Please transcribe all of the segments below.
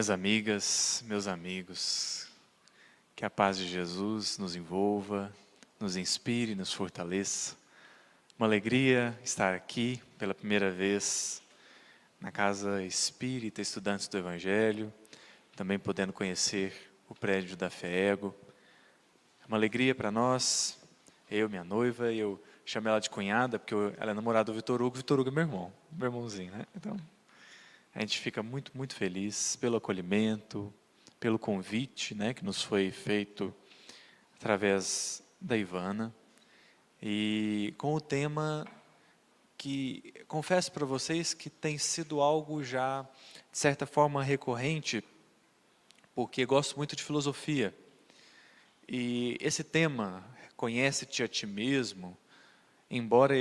Minhas amigas, meus amigos, que a paz de Jesus nos envolva, nos inspire, nos fortaleça. Uma alegria estar aqui pela primeira vez na Casa Espírita Estudantes do Evangelho, também podendo conhecer o prédio da FEEGO. É uma alegria para nós, eu, minha noiva, eu chamo ela de cunhada, porque ela é namorada do Vitor Hugo é meu irmãozinho, né? Então, a gente fica muito, muito feliz pelo acolhimento, pelo convite, né, que nos foi feito através da Ivana, e com o tema que, confesso para vocês, que tem sido algo já, de certa forma, recorrente, porque gosto muito de filosofia, e esse tema, conhece-te a ti mesmo, embora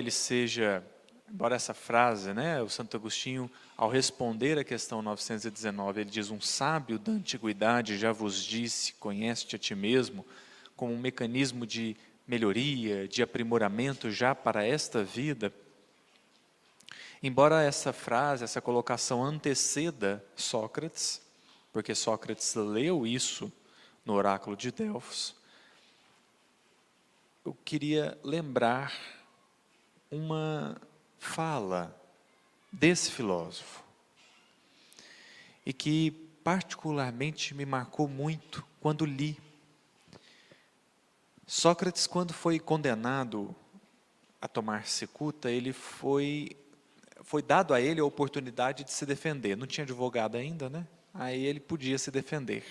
essa frase, né, o Santo Agostinho, ao responder à questão 919, ele diz: um sábio da antiguidade já vos disse, conhece-te a ti mesmo, como um mecanismo de melhoria, de aprimoramento já para esta vida. Embora essa frase, essa colocação anteceda Sócrates, porque Sócrates leu isso no oráculo de Delfos, eu queria lembrar uma fala desse filósofo, e que particularmente me marcou muito quando li. Sócrates, quando foi condenado a tomar cicuta, foi dado a ele a oportunidade de se defender. Não tinha advogado ainda, né? Aí ele podia se defender.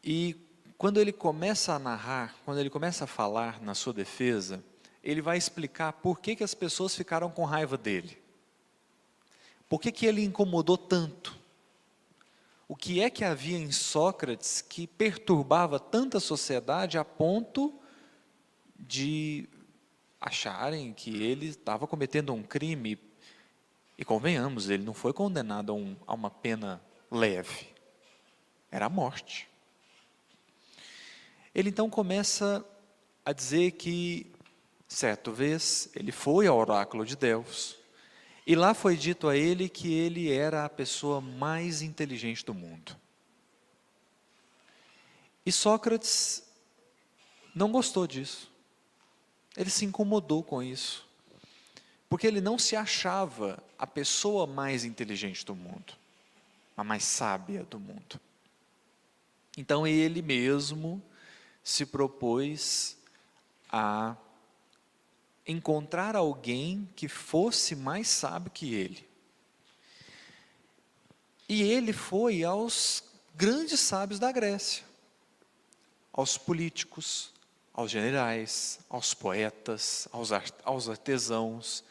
E quando ele começa a narrar, quando ele começa a falar na sua defesa, ele vai explicar por que as pessoas ficaram com raiva dele. Por que ele incomodou tanto? O que é que havia em Sócrates que perturbava tanta sociedade a ponto de acharem que ele estava cometendo um crime? E convenhamos, ele não foi condenado a uma pena leve. Era a morte. Ele então começa a dizer que, certa vez, ele foi ao oráculo de Delfos, e lá foi dito a ele que ele era a pessoa mais inteligente do mundo. E Sócrates não gostou disso. Ele se incomodou com isso. Porque ele não se achava a pessoa mais inteligente do mundo, a mais sábia do mundo. Então ele mesmo se propôs a encontrar alguém que fosse mais sábio que ele. E ele foi aos grandes sábios da Grécia, aos políticos, aos generais, aos poetas, aos artesãos.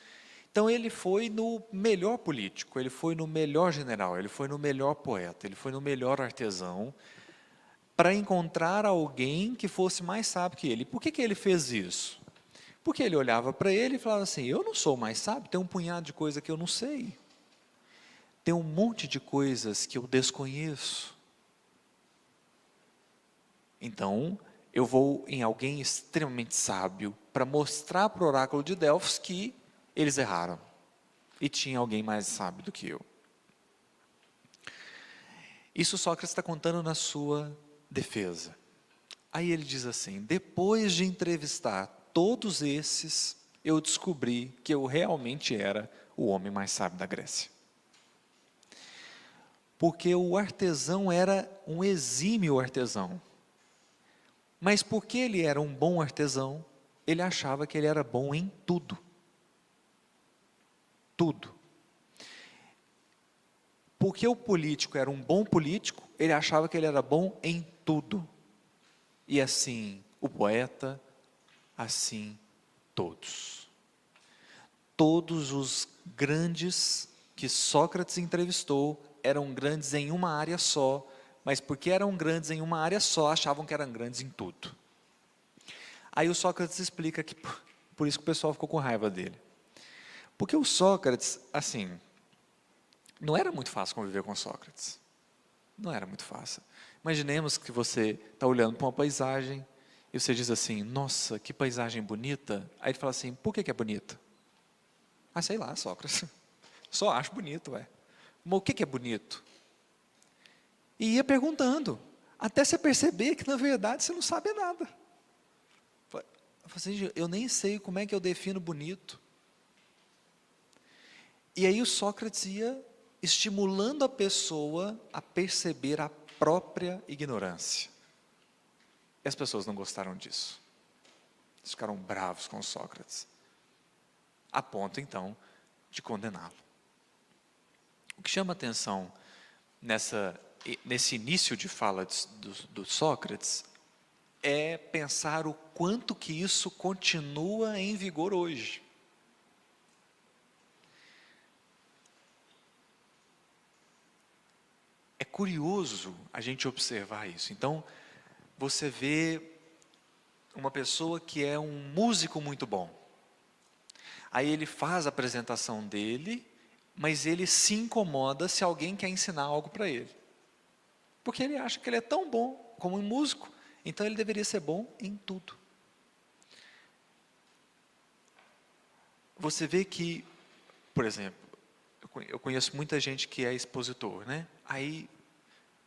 Então ele foi no melhor político, ele foi no melhor general, ele foi no melhor poeta, ele foi no melhor artesão, para encontrar alguém que fosse mais sábio que ele. Por que ele fez isso? Porque ele olhava para ele e falava assim: eu não sou mais sábio, tem um punhado de coisa que eu não sei. Tem um monte de coisas que eu desconheço. Então, eu vou em alguém extremamente sábio para mostrar para o oráculo de Delfos que eles erraram. E tinha alguém mais sábio do que eu. Isso Sócrates está contando na sua defesa. Aí ele diz assim: depois de entrevistar todos esses, eu descobri que eu realmente era o homem mais sábio da Grécia. Porque o artesão era um exímio artesão. Mas porque ele era um bom artesão, ele achava que ele era bom em tudo. Tudo. Porque o político era um bom político, ele achava que ele era bom em tudo. E assim, o poeta, assim todos. Todos os grandes que Sócrates entrevistou eram grandes em uma área só, mas porque eram grandes em uma área só, achavam que eram grandes em tudo. Aí o Sócrates explica que por isso que o pessoal ficou com raiva dele. Porque o Sócrates, assim, não era muito fácil conviver com Sócrates. Não era muito fácil. Imaginemos que você está olhando para uma paisagem e você diz assim: nossa, que paisagem bonita. Aí ele fala assim: por que é bonita? Ah, sei lá, Sócrates. Só acho bonito, ué. Mas o que é bonito? E ia perguntando, até você perceber que, na verdade, você não sabe nada. Eu falei assim, eu nem sei como é que eu defino bonito. E aí o Sócrates ia estimulando a pessoa a perceber a própria ignorância. E as pessoas não gostaram disso. Eles ficaram bravos com Sócrates. A ponto, então, de condená-lo. O que chama atenção nesse início de fala do Sócrates é pensar o quanto que isso continua em vigor hoje. É curioso a gente observar isso. Então, você vê uma pessoa que é um músico muito bom. Aí ele faz a apresentação dele, mas ele se incomoda se alguém quer ensinar algo para ele. Porque ele acha que ele é tão bom como um músico, então ele deveria ser bom em tudo. Você vê que, por exemplo, eu conheço muita gente que é expositor, né? Aí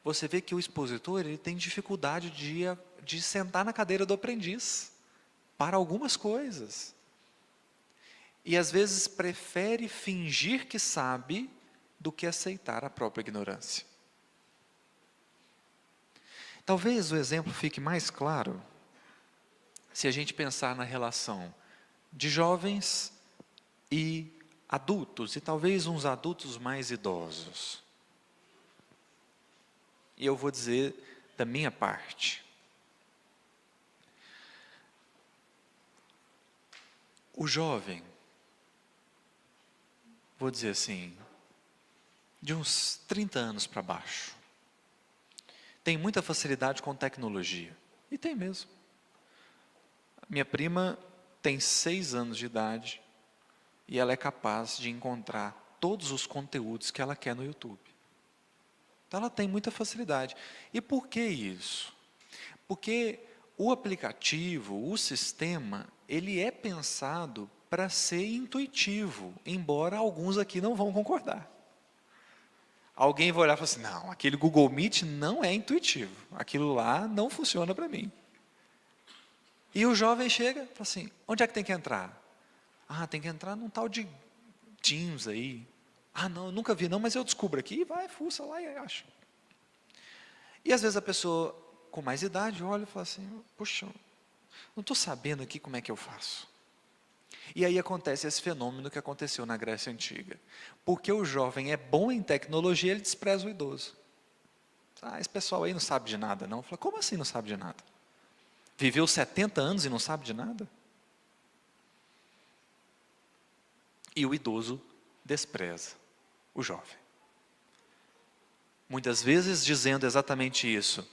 você vê que o expositor ele tem dificuldade de sentar na cadeira do aprendiz para algumas coisas. E às vezes prefere fingir que sabe do que aceitar a própria ignorância. Talvez o exemplo fique mais claro se a gente pensar na relação de jovens e adultos, e talvez uns adultos mais idosos. E eu vou dizer da minha parte. O jovem, vou dizer assim, de uns 30 anos para baixo, tem muita facilidade com tecnologia. E tem mesmo. Minha prima tem 6 anos de idade e ela é capaz de encontrar todos os conteúdos que ela quer no YouTube. Então ela tem muita facilidade. E por que isso? Porque o aplicativo, o sistema, ele é pensado para ser intuitivo, embora alguns aqui não vão concordar. Alguém vai olhar e falar assim, não, aquele Google Meet não é intuitivo, aquilo lá não funciona para mim. E o jovem chega e fala assim, onde é que tem que entrar? Ah, tem que entrar num tal de Teams aí. Ah, não, eu nunca vi não, mas eu descubro aqui, e vai, fuça lá e acha. E às vezes a pessoa com mais idade olha e fala assim, puxa, não estou sabendo aqui como é que eu faço. E aí acontece esse fenômeno que aconteceu na Grécia Antiga. Porque o jovem é bom em tecnologia, ele despreza o idoso. Ah, esse pessoal aí não sabe de nada, não. Fala, como assim não sabe de nada? Viveu 70 anos e não sabe de nada? E o idoso despreza o jovem. Muitas vezes dizendo exatamente isso,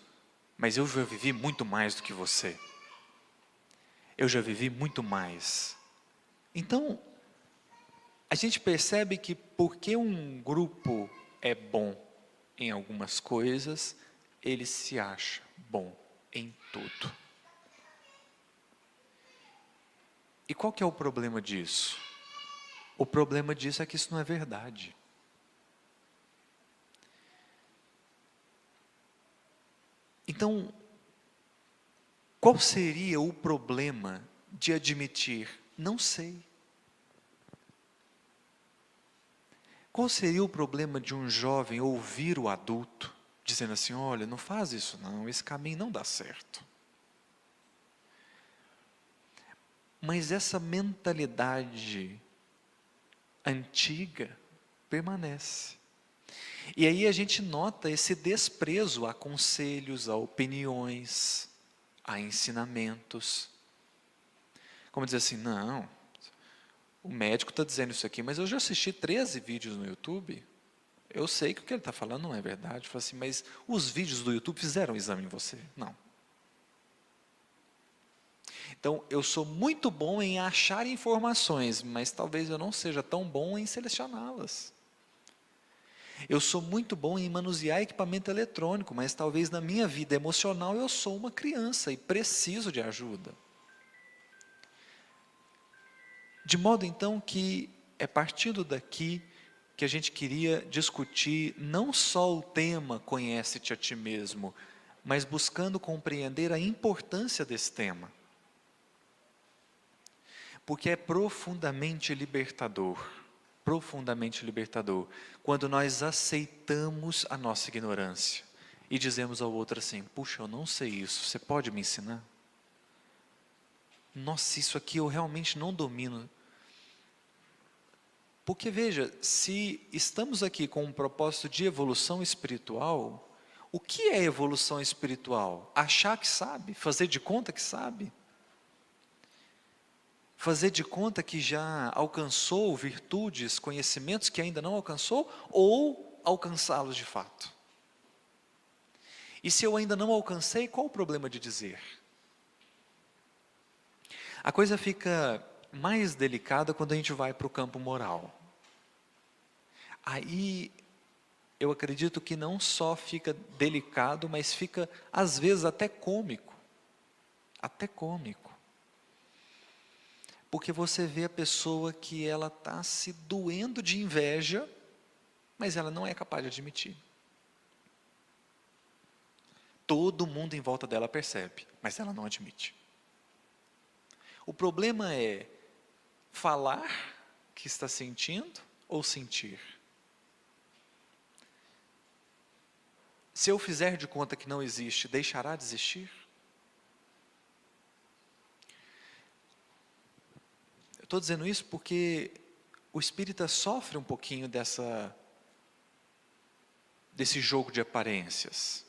mas eu já vivi muito mais do que você. Eu já vivi muito mais. Então, a gente percebe que porque um grupo é bom em algumas coisas, ele se acha bom em tudo. E qual que é o problema disso? O problema disso é que isso não é verdade. Então, qual seria o problema de admitir? Não sei. Qual seria o problema de um jovem ouvir o adulto dizendo assim, olha, não faz isso não, esse caminho não dá certo. Mas essa mentalidade antiga permanece. E aí a gente nota esse desprezo a conselhos, a opiniões, a ensinamentos. Como dizer assim, não, o médico está dizendo isso aqui, mas eu já assisti 13 vídeos no YouTube, eu sei que o que ele está falando não é verdade. Falo assim, mas os vídeos do YouTube fizeram um exame em você? Não. Então, eu sou muito bom em achar informações, mas talvez eu não seja tão bom em selecioná-las. Eu sou muito bom em manusear equipamento eletrônico, mas talvez na minha vida emocional eu sou uma criança e preciso de ajuda. De modo então que é partindo daqui que porque a gente queria discutir não só o tema Conhece-te a ti mesmo, mas buscando compreender a importância desse tema. Porque é profundamente libertador, quando nós aceitamos a nossa ignorância e dizemos ao outro assim: puxa, eu não sei isso, você pode me ensinar? Nossa, isso aqui eu realmente não domino. Porque veja, se estamos aqui com um propósito de evolução espiritual, o que é evolução espiritual? Achar que sabe, fazer de conta que sabe? Fazer de conta que já alcançou virtudes, conhecimentos que ainda não alcançou, ou alcançá-los de fato? E se eu ainda não alcancei, qual o problema de dizer? A coisa fica mais delicada quando a gente vai para o campo moral. Aí, eu acredito que não só fica delicado, mas fica, às vezes, até cômico. Até cômico. Porque você vê a pessoa que ela está se doendo de inveja, mas ela não é capaz de admitir. Todo mundo em volta dela percebe, mas ela não admite. O problema é falar que está sentindo ou sentir. Se eu fizer de conta que não existe, deixará de existir? Eu estou dizendo isso porque o espírita sofre um pouquinho desse jogo de aparências.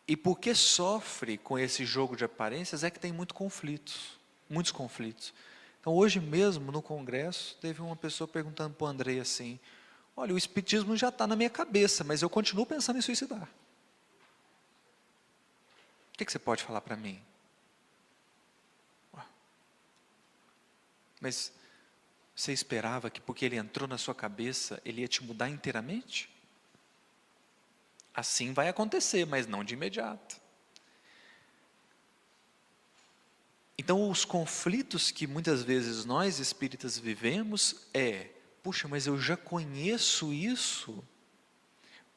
E porque sofre com esse jogo de aparências é que tem muitos conflitos. Então hoje mesmo no congresso teve uma pessoa perguntando para o Andrei assim: olha, o espiritismo já está na minha cabeça, mas eu continuo pensando em suicidar. O que você pode falar para mim? Mas você esperava que porque ele entrou na sua cabeça, ele ia te mudar inteiramente? Assim vai acontecer, mas não de imediato. Então, os conflitos que muitas vezes nós espíritas vivemos puxa, mas eu já conheço isso,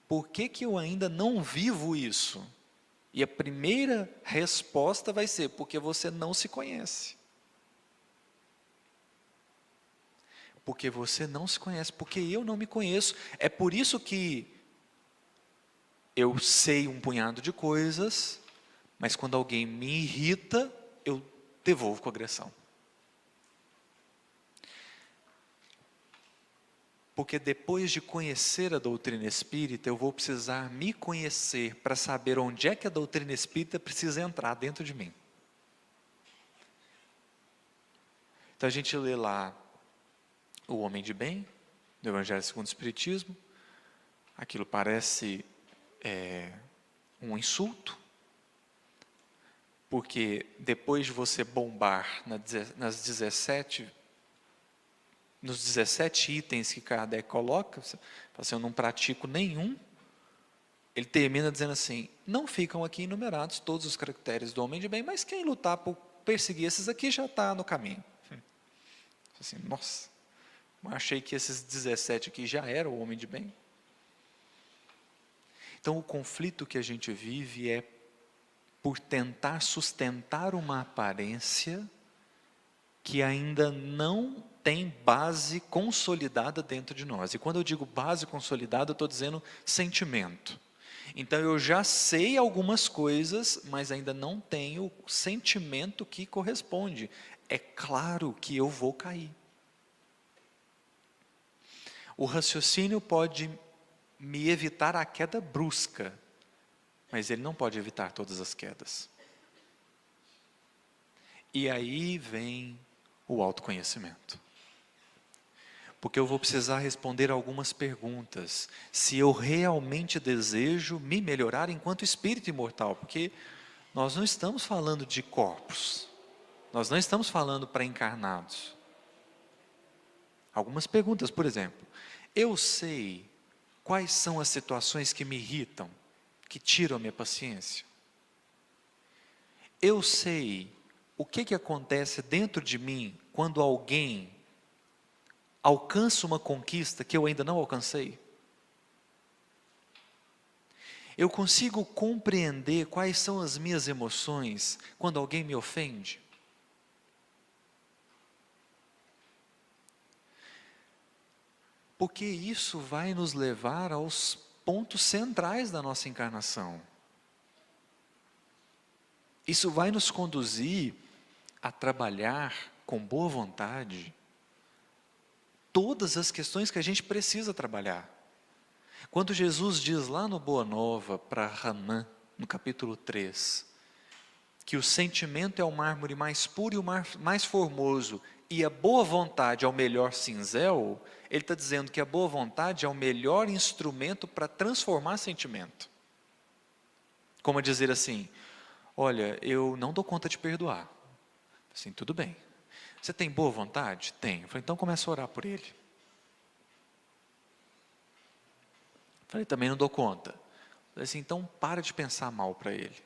por que eu ainda não vivo isso? E a primeira resposta vai ser: porque você não se conhece. Porque você não se conhece, porque eu não me conheço. É por isso que eu sei um punhado de coisas, mas quando alguém me irrita, eu devolvo com agressão. Porque depois de conhecer a doutrina espírita, eu vou precisar me conhecer para saber onde é que a doutrina espírita precisa entrar dentro de mim. Então a gente lê lá o Homem de Bem, do Evangelho segundo o Espiritismo. Aquilo parece um insulto, porque depois de você bombar nos 17 itens que Kardec coloca, você fala assim: eu não pratico nenhum. Ele termina dizendo assim: não ficam aqui enumerados todos os caracteres do homem de bem, mas quem lutar por perseguir esses aqui já está no caminho. Assim, nossa, eu achei que esses 17 aqui já eram o homem de bem. Então o conflito que a gente vive é por tentar sustentar uma aparência que ainda não tem base consolidada dentro de nós. E quando eu digo base consolidada, eu estou dizendo sentimento. Então eu já sei algumas coisas, mas ainda não tenho o sentimento que corresponde. É claro que eu vou cair. O raciocínio pode me evitar a queda brusca, mas ele não pode evitar todas as quedas. E aí vem o autoconhecimento. Porque eu vou precisar responder algumas perguntas. Se eu realmente desejo me melhorar enquanto espírito imortal, porque nós não estamos falando de corpos. Nós não estamos falando para encarnados. Algumas perguntas, por exemplo: eu sei quais são as situações que me irritam, que tiram a minha paciência? Eu sei o que acontece dentro de mim quando alguém alcanço uma conquista que eu ainda não alcancei? Eu consigo compreender quais são as minhas emoções quando alguém me ofende? Porque isso vai nos levar aos pontos centrais da nossa encarnação. Isso vai nos conduzir a trabalhar com boa vontade todas as questões que a gente precisa trabalhar. Quando Jesus diz lá no Boa Nova para Ramã, no capítulo 3, que o sentimento é o mármore mais puro e o mais formoso, e a boa vontade é o melhor cinzel, ele está dizendo que a boa vontade é o melhor instrumento para transformar sentimento. Como dizer assim, olha, eu não dou conta de perdoar. Assim, tudo bem. Você tem boa vontade? Tenho. Eu falei, então começa a orar por ele. Falei, também não dou conta. Falei assim, então para de pensar mal para ele.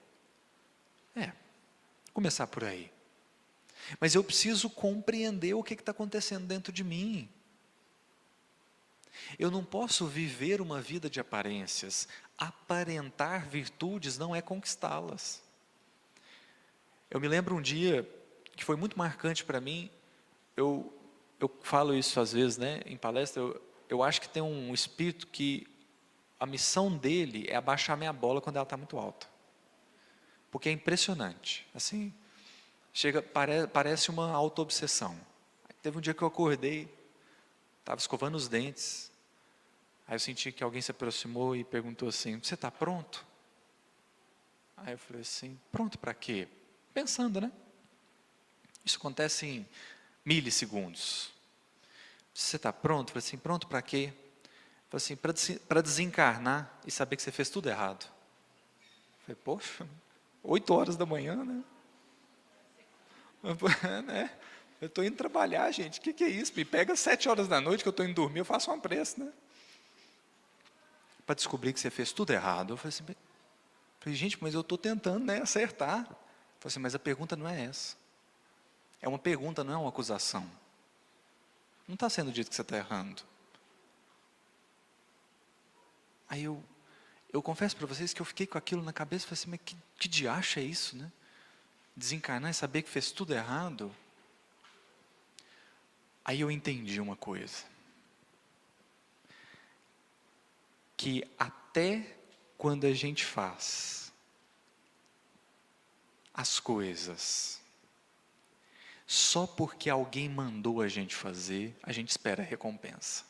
Começar por aí. Mas eu preciso compreender o que está acontecendo dentro de mim. Eu não posso viver uma vida de aparências. Aparentar virtudes não é conquistá-las. Eu me lembro um dia que foi muito marcante para mim. Eu falo isso às vezes, né, em palestra. Eu acho que tem um espírito que a missão dele é abaixar minha bola quando ela está muito alta. Porque é impressionante. Assim, parece uma auto-obsessão. Teve um dia que eu acordei, estava escovando os dentes, aí eu senti que alguém se aproximou e perguntou assim, você está pronto? Aí eu falei assim, pronto para quê? Pensando, né? Isso acontece em milissegundos. Você está pronto? Eu falei assim, pronto para quê? Eu falei assim, para desencarnar e saber que você fez tudo errado. Eu falei, poxa, 8 horas da manhã, né? Eu estou indo trabalhar, gente, o que é isso? Me pega 7 horas da noite que eu estou indo dormir, eu faço uma prece, né? Para descobrir que você fez tudo errado. Eu falei assim, gente, mas eu estou tentando, né, acertar. Eu falei assim, mas a pergunta não é essa. É uma pergunta, não é uma acusação. Não está sendo dito que você está errando. Aí eu confesso para vocês que eu fiquei com aquilo na cabeça, falei assim, mas que diacho é isso, né? Desencarnar e saber que fez tudo errado. Aí eu entendi uma coisa. Que até quando a gente faz as coisas só porque alguém mandou a gente fazer, a gente espera a recompensa.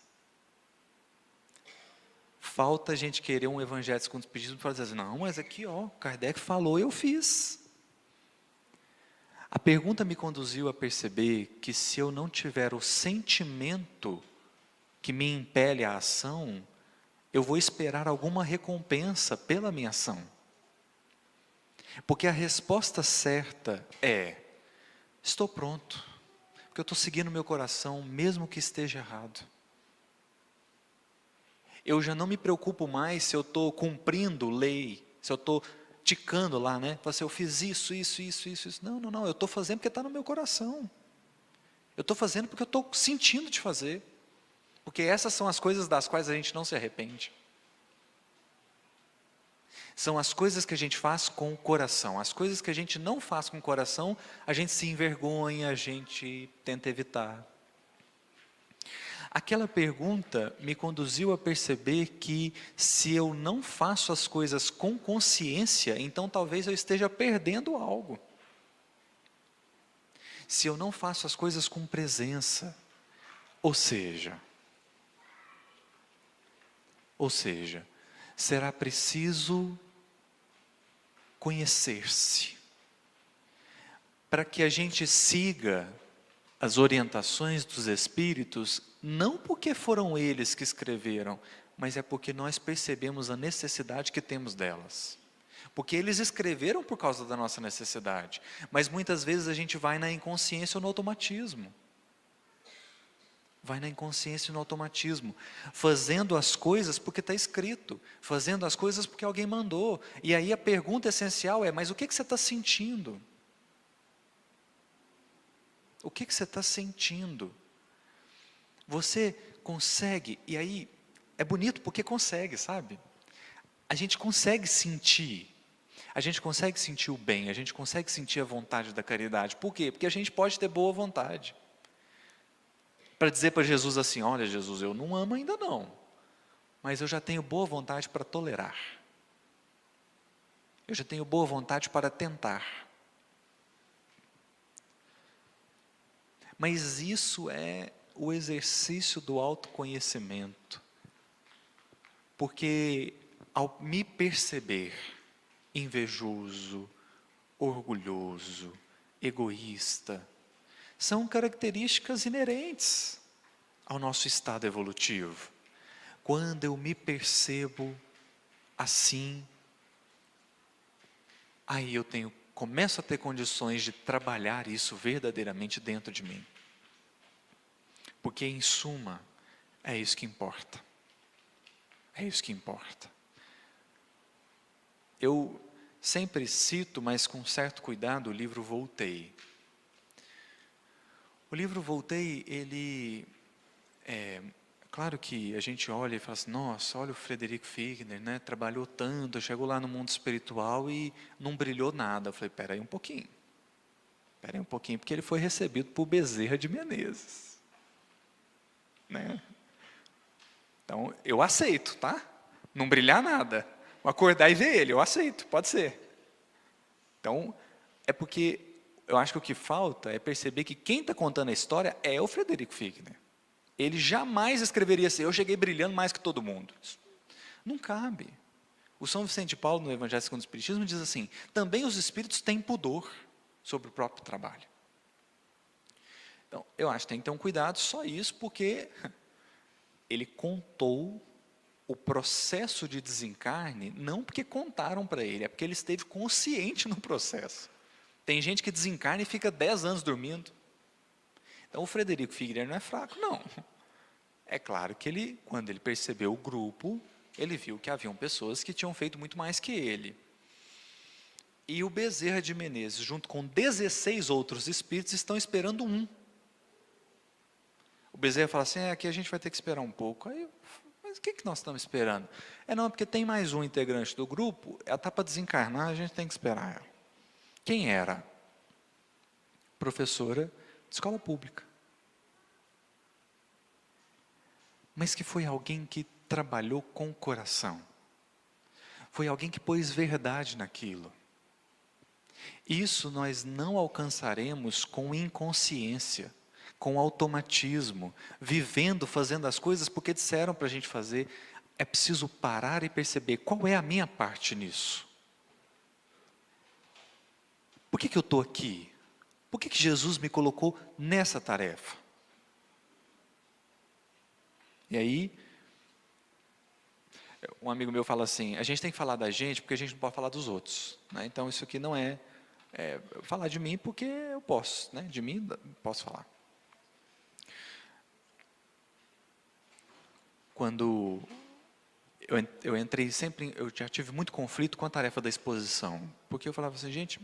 Falta a gente querer um evangelho segundo os pedidos para dizer assim, não, mas aqui, ó, Kardec falou, eu fiz. A pergunta me conduziu a perceber que se eu não tiver o sentimento que me impele à ação, eu vou esperar alguma recompensa pela minha ação. Porque a resposta certa é, estou pronto, porque eu estou seguindo meu coração, mesmo que esteja errado. Eu já não me preocupo mais se eu estou cumprindo lei, se eu estou ticando lá, né? Eu fiz isso. Não, eu estou fazendo porque está no meu coração. Eu estou fazendo porque eu estou sentindo de fazer. Porque essas são as coisas das quais a gente não se arrepende. São as coisas que a gente faz com o coração. As coisas que a gente não faz com o coração, a gente se envergonha, a gente tenta evitar. Aquela pergunta me conduziu a perceber que se eu não faço as coisas com consciência, então talvez eu esteja perdendo algo. Se eu não faço as coisas com presença, ou seja, será preciso conhecer-se, para que a gente siga as orientações dos Espíritos, não porque foram eles que escreveram, mas é porque nós percebemos a necessidade que temos delas. Porque eles escreveram por causa da nossa necessidade, mas muitas vezes a gente vai na inconsciência ou no automatismo. Vai na inconsciência e no automatismo, fazendo as coisas porque está escrito, fazendo as coisas porque alguém mandou. E aí a pergunta essencial é, mas o que você está sentindo? O que você está sentindo? Você consegue, e aí é bonito porque consegue, sabe? A gente consegue sentir. A gente consegue sentir o bem, a gente consegue sentir a vontade da caridade. Por quê? Porque a gente pode ter boa vontade. Para dizer para Jesus assim: olha, Jesus, eu não amo ainda não, mas eu já tenho boa vontade para tolerar. Eu já tenho boa vontade para tentar. Mas isso é o exercício do autoconhecimento. Porque ao me perceber invejoso, orgulhoso, egoísta, são características inerentes ao nosso estado evolutivo. Quando eu me percebo assim, aí eu começo a ter condições de trabalhar isso verdadeiramente dentro de mim. Porque, em suma, é isso que importa. É isso que importa. Eu sempre cito, mas com certo cuidado, o livro Voltei. O livro Voltei, ele claro que a gente olha e fala assim: nossa, olha o Frederico Figner, né? Trabalhou tanto, chegou lá no mundo espiritual e não brilhou nada. Eu falei: espera aí um pouquinho, porque ele foi recebido por Bezerra de Menezes, né? Então, eu aceito, tá? Não brilhar nada, acordar e ver ele, eu aceito, pode ser. Então, é porque eu acho que o que falta é perceber que quem está contando a história é o Frederico Figner. Ele jamais escreveria assim: eu cheguei brilhando mais que todo mundo. Isso não cabe. O São Vicente de Paulo, no Evangelho segundo o Espiritismo, diz assim: também os espíritos têm pudor sobre o próprio trabalho. Então, eu acho que tem que ter um cuidado, só isso, porque ele contou o processo de desencarne, não porque contaram para ele, é porque ele esteve consciente no processo. Tem gente que desencarna e fica 10 anos dormindo. Então, o Frederico Figueiredo não é fraco, não. É claro que ele, quando ele percebeu o grupo, ele viu que haviam pessoas que tinham feito muito mais que ele. E o Bezerra de Menezes, junto com 16 outros espíritos, estão esperando um. O Bezerra fala assim: aqui a gente vai ter que esperar um pouco. Aí, mas o que nós estamos esperando? Não, porque tem mais um integrante do grupo, ela está para desencarnar, a gente tem que esperar ela. Quem era? Professora de escola pública. Mas que foi alguém que trabalhou com o coração. Foi alguém que pôs verdade naquilo. Isso nós não alcançaremos com inconsciência, com automatismo, vivendo, fazendo as coisas porque disseram para a gente fazer. É preciso parar e perceber qual é a minha parte nisso. Por que eu estou aqui? Por que Jesus me colocou nessa tarefa? E aí, um amigo meu fala assim: a gente tem que falar da gente porque a gente não pode falar dos outros, né? Então isso aqui não é falar de mim porque eu posso, né? De mim posso falar. Quando eu entrei sempre, eu já tive muito conflito com a tarefa da exposição, porque eu falava assim: gente,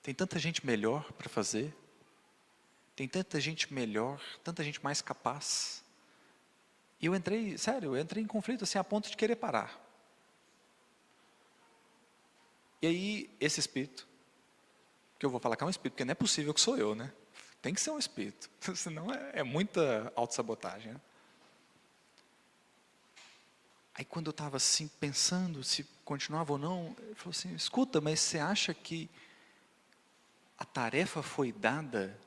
tem tanta gente melhor para fazer, tem tanta gente melhor, tanta gente mais capaz. E eu entrei, sério, eu entrei em conflito assim a ponto de querer parar. E aí, esse espírito, que eu vou falar que é um espírito, porque não é possível que sou eu, né? Tem que ser um espírito, senão é muita autossabotagem, né? Aí quando eu estava assim, pensando se continuava ou não, ele falou assim: escuta, mas você acha que a tarefa foi dada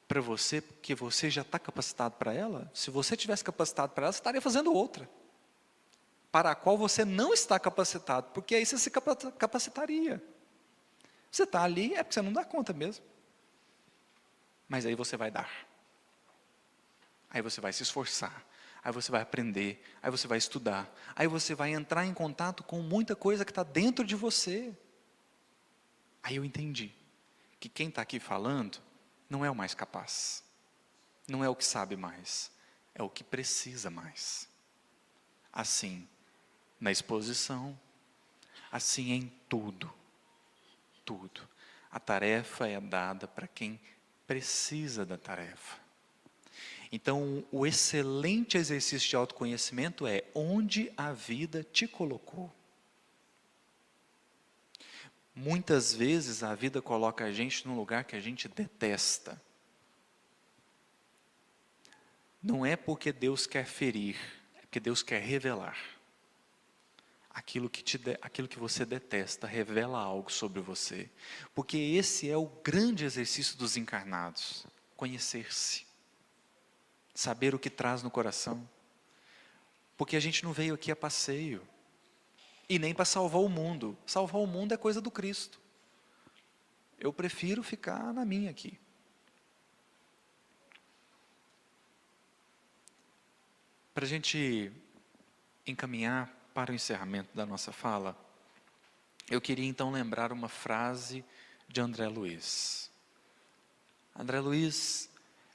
para você porque você já está capacitado para ela? Se você tivesse capacitado para ela, você estaria fazendo outra, para a qual você não está capacitado, porque aí você se capacitaria. Você está ali, é porque você não dá conta mesmo. Mas aí você vai dar. Aí você vai se esforçar. Aí você vai aprender. Aí você vai estudar. Aí você vai entrar em contato com muita coisa que está dentro de você. Aí eu entendi que quem está aqui falando não é o mais capaz. Não é o que sabe mais. É o que precisa mais. Assim, na exposição. Assim em tudo. Tudo. A tarefa é dada para quem precisa da tarefa. Então, o excelente exercício de autoconhecimento é onde a vida te colocou. Muitas vezes a vida coloca a gente num lugar que a gente detesta. Não é porque Deus quer ferir, é porque Deus quer revelar. Aquilo que você detesta revela algo sobre você. Porque esse é o grande exercício dos encarnados. Conhecer-se. Saber o que traz no coração. Porque a gente não veio aqui a passeio. E nem para salvar o mundo. Salvar o mundo é coisa do Cristo. Eu prefiro ficar na minha aqui. Para a gente encaminhar para o encerramento da nossa fala, eu queria então lembrar uma frase de André Luiz. André Luiz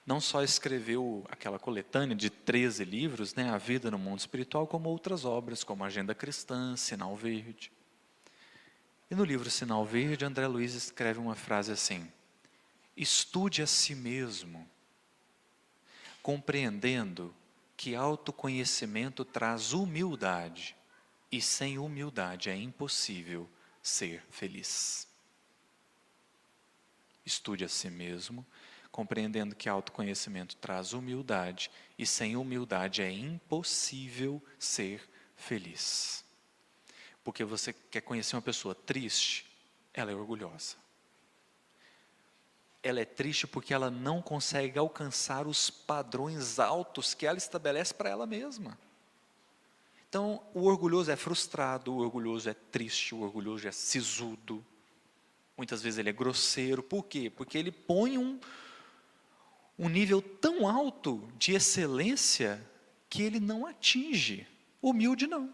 não só escreveu aquela coletânea de 13 livros, né, A Vida no Mundo Espiritual, como outras obras, como Agenda Cristã, Sinal Verde. E no livro Sinal Verde, André Luiz escreve uma frase assim: estude a si mesmo, compreendendo que autoconhecimento traz humildade, e sem humildade é impossível ser feliz. Estude a si mesmo, compreendendo que autoconhecimento traz humildade, e sem humildade é impossível ser feliz. Porque você quer conhecer uma pessoa triste, ela é orgulhosa. Ela é triste porque ela não consegue alcançar os padrões altos que ela estabelece para ela mesma. Então, o orgulhoso é frustrado, o orgulhoso é triste, o orgulhoso é sisudo. Muitas vezes ele é grosseiro. Por quê? Porque ele põe um nível tão alto de excelência que ele não atinge. O humilde não.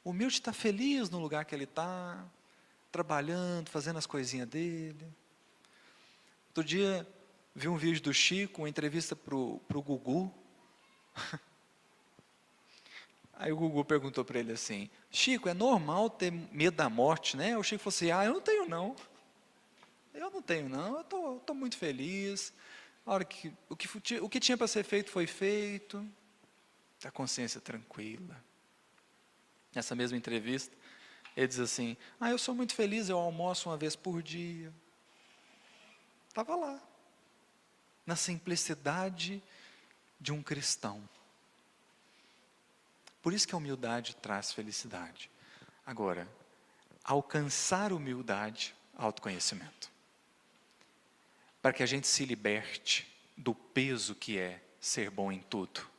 O humilde está feliz no lugar que ele está, trabalhando, fazendo as coisinhas dele. Outro dia, vi um vídeo do Chico, uma entrevista para o Gugu. Aí o Gugu perguntou para ele assim: Chico, é normal ter medo da morte, né? O Chico falou assim: eu não tenho não. Eu não tenho não, eu estou muito feliz. A hora que, o que tinha para ser feito foi feito. A consciência tranquila. Nessa mesma entrevista, ele diz assim: eu sou muito feliz, eu almoço uma vez por dia. Estava lá, na simplicidade de um cristão. Por isso que a humildade traz felicidade. Agora, alcançar humildade, autoconhecimento. Para que a gente se liberte do peso que é ser bom em tudo.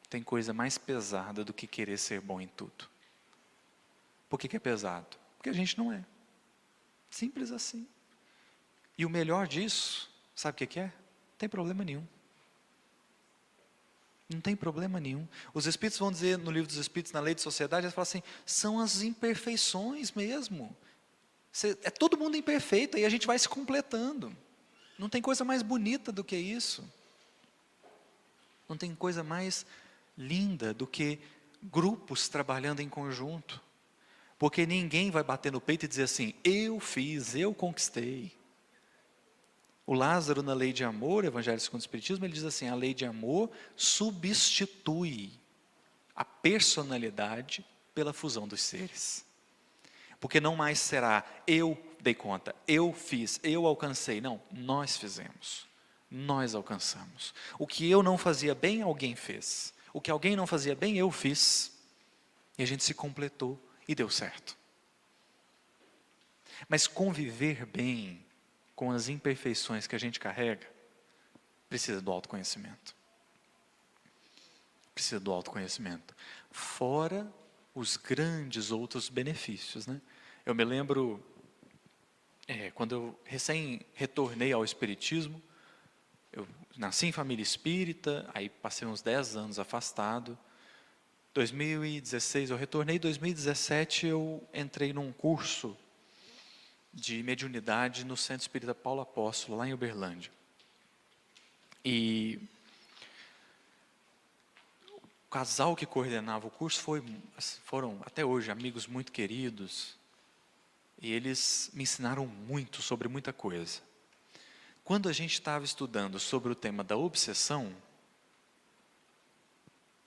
Tem coisa mais pesada do que querer ser bom em tudo. Por que é pesado? Porque a gente não é. Simples assim. E o melhor disso, sabe o que é? Não tem problema nenhum. Não tem problema nenhum. Os Espíritos vão dizer no livro dos Espíritos, na Lei de Sociedade, eles falam assim, são as imperfeições mesmo. É todo mundo imperfeito, aí a gente vai se completando. Não tem coisa mais bonita do que isso. Não tem coisa mais linda do que grupos trabalhando em conjunto. Porque ninguém vai bater no peito e dizer assim, eu fiz, eu conquistei. O Lázaro, na Lei de Amor, Evangelho segundo o Espiritismo, ele diz assim, a lei de amor substitui a personalidade pela fusão dos seres. Porque não mais será, eu dei conta, eu fiz, eu alcancei. Não, nós fizemos, nós alcançamos. O que eu não fazia bem, alguém fez. O que alguém não fazia bem, eu fiz. E a gente se completou e deu certo. Mas conviver bem com as imperfeições que a gente carrega, precisa do autoconhecimento. Precisa do autoconhecimento. Fora os grandes outros benefícios, né? Eu me lembro, quando eu recém retornei ao Espiritismo, eu nasci em família espírita, aí passei uns 10 anos afastado. 2016, eu retornei, 2017 eu entrei num curso de mediunidade no Centro Espírita Paulo Apóstolo, lá em Uberlândia. E o casal que coordenava o curso foram, até hoje, amigos muito queridos. E eles me ensinaram muito sobre muita coisa. Quando a gente estava estudando sobre o tema da obsessão,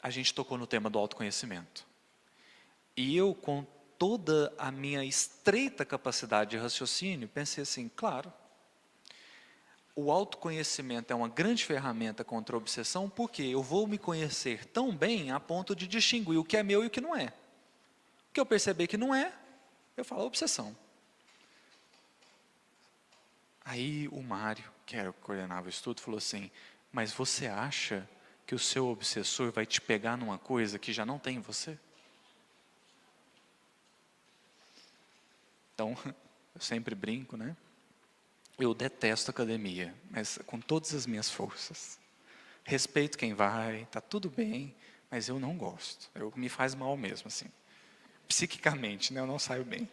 a gente tocou no tema do autoconhecimento. E eu, com toda a minha estreita capacidade de raciocínio, pensei assim, claro, o autoconhecimento é uma grande ferramenta contra a obsessão, porque eu vou me conhecer tão bem a ponto de distinguir o que é meu e o que não é. O que eu perceber que não é, eu falo obsessão. Aí o Mário, que era o que coordenava o estudo, falou assim, mas você acha que o seu obsessor vai te pegar numa coisa que já não tem em você? Então, eu sempre brinco, né? Eu detesto academia, mas com todas as minhas forças. Respeito quem vai, tá tudo bem, mas eu não gosto. Me faz mal mesmo, assim. Psiquicamente, né? Eu não saio bem.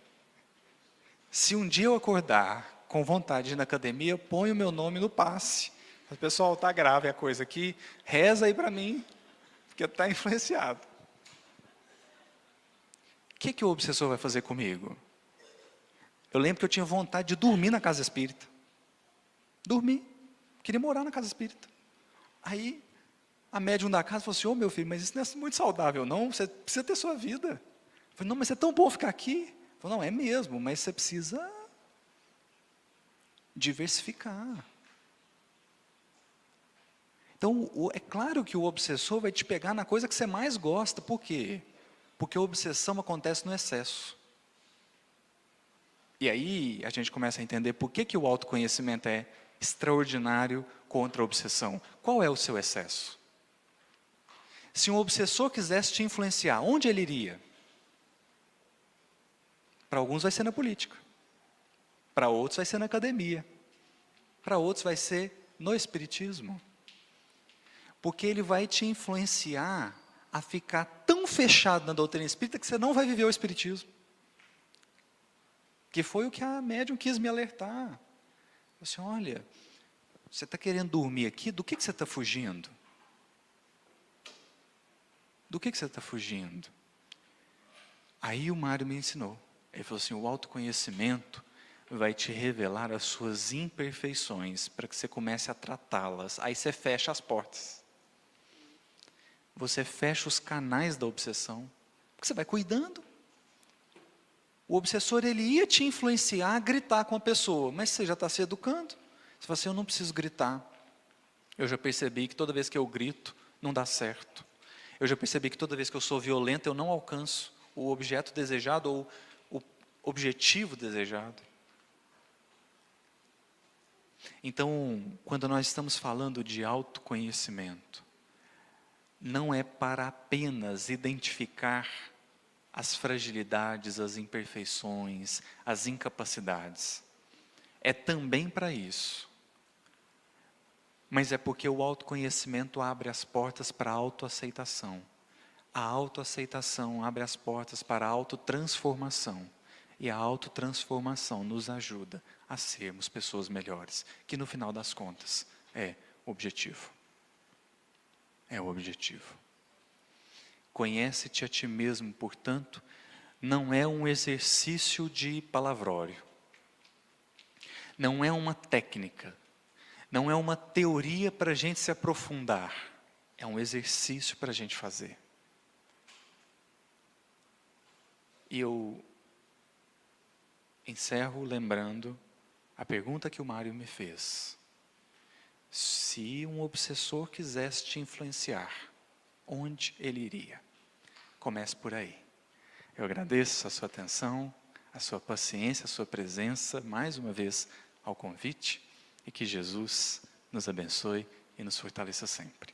Se um dia eu acordar com vontade de ir na academia, eu ponho o meu nome no passe. O pessoal, tá grave a coisa aqui, reza aí para mim, porque está influenciado. O que o obsessor vai fazer comigo? Eu lembro que eu tinha vontade de dormir na casa espírita. Dormir. Queria morar na casa espírita. Aí, a médium da casa falou assim, meu filho, mas isso não é muito saudável, não. Você precisa ter sua vida. Eu falei, não, mas é tão bom ficar aqui. Eu falei, não, é mesmo, mas você precisa diversificar. Então, é claro que o obsessor vai te pegar na coisa que você mais gosta. Por quê? Porque a obsessão acontece no excesso. E aí, a gente começa a entender por que o autoconhecimento é extraordinário contra a obsessão. Qual é o seu excesso? Se um obsessor quisesse te influenciar, onde ele iria? Para alguns vai ser na política. Para outros vai ser na academia. Para outros vai ser no espiritismo. Porque ele vai te influenciar a ficar tão fechado na doutrina espírita que você não vai viver o espiritismo. Que foi o que a médium quis me alertar. Assim, olha, você está querendo dormir aqui, do que você está fugindo? Do que você está fugindo? Aí o Mário me ensinou. Ele falou assim, o autoconhecimento vai te revelar as suas imperfeições, para que você comece a tratá-las. Aí você fecha as portas. Você fecha os canais da obsessão, porque você vai cuidando. O obsessor, ele ia te influenciar a gritar com a pessoa, mas você já está se educando. Você fala assim, eu não preciso gritar. Eu já percebi que toda vez que eu grito, não dá certo. Eu já percebi que toda vez que eu sou violento, eu não alcanço o objeto desejado ou o objetivo desejado. Então, quando nós estamos falando de autoconhecimento, não é para apenas identificar as fragilidades, as imperfeições, as incapacidades. É também para isso. Mas é porque o autoconhecimento abre as portas para a autoaceitação. A autoaceitação abre as portas para a autotransformação. E a autotransformação nos ajuda a sermos pessoas melhores, que no final das contas é o objetivo. É o objetivo. Conhece-te a ti mesmo, portanto, não é um exercício de palavrório. Não é uma técnica. Não é uma teoria para a gente se aprofundar. É um exercício para a gente fazer. E eu encerro lembrando a pergunta que o Mário me fez. Se um obsessor quisesse te influenciar, onde ele iria? Comece por aí. Eu agradeço a sua atenção, a sua paciência, a sua presença, mais uma vez ao convite, e que Jesus nos abençoe e nos fortaleça sempre.